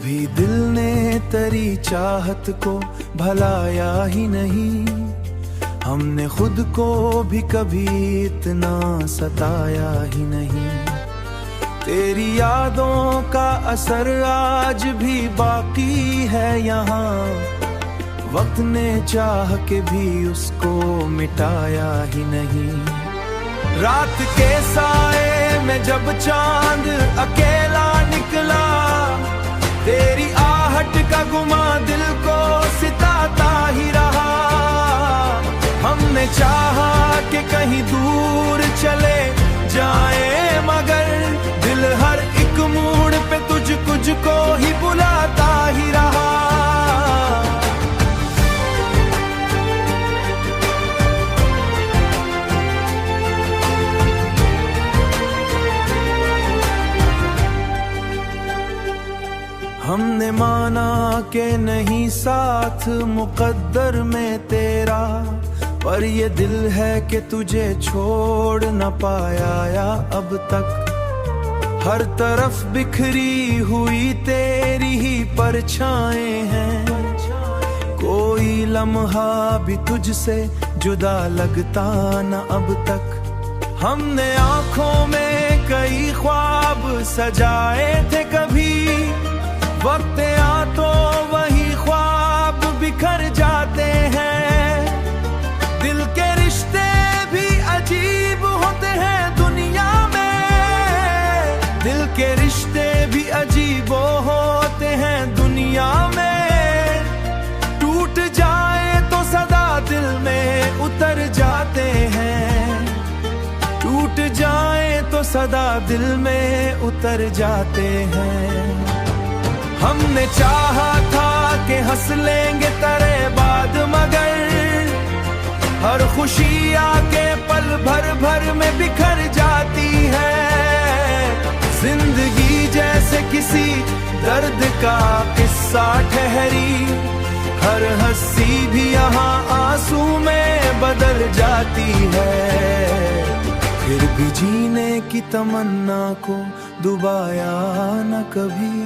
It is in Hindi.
कभी दिल ने तेरी चाहत को भलाया ही नहीं, हमने खुद को भी कभी इतना सताया ही नहीं। तेरी यादों का असर आज भी बाकी है यहाँ, वक्त ने चाह के भी उसको मिटाया ही नहीं। रात के साए में जब चांद अकेला निकला, तेरी आहट का गुमा दिल को सिताता ही रहा। हमने चाहा कि कहीं दूर चले जाए, मगर दिल हर एक मोड़ पे तुझको ही बुलाता ही रहा। हमने माना कि नहीं साथ मुकद्दर में तेरा, पर ये दिल है कि तुझे छोड़ न पाया या अब तक। हर तरफ बिखरी हुई तेरी ही परछाएं हैं, कोई लम्हा भी तुझसे जुदा लगता न अब तक। हमने आंखों में कई ख्वाब सजाए थे कभी, वक्त आ तो वही ख्वाब बिखर जाते हैं। दिल के रिश्ते भी अजीब होते हैं दुनिया में, दिल के रिश्ते भी अजीब होते हैं दुनिया में। टूट जाए तो सदा दिल में उतर जाते हैं, टूट जाए तो सदा दिल में उतर जाते हैं। हमने चाहा था कि हंस लेंगे तेरे बाद, मगर हर खुशी आके पल भर भर में बिखर जाती है। जिंदगी जैसे किसी दर्द का किस्सा ठहरी, हर हंसी भी यहाँ आंसू में बदल जाती है। फिर भी जीने की तमन्ना को दुबाया न कभी।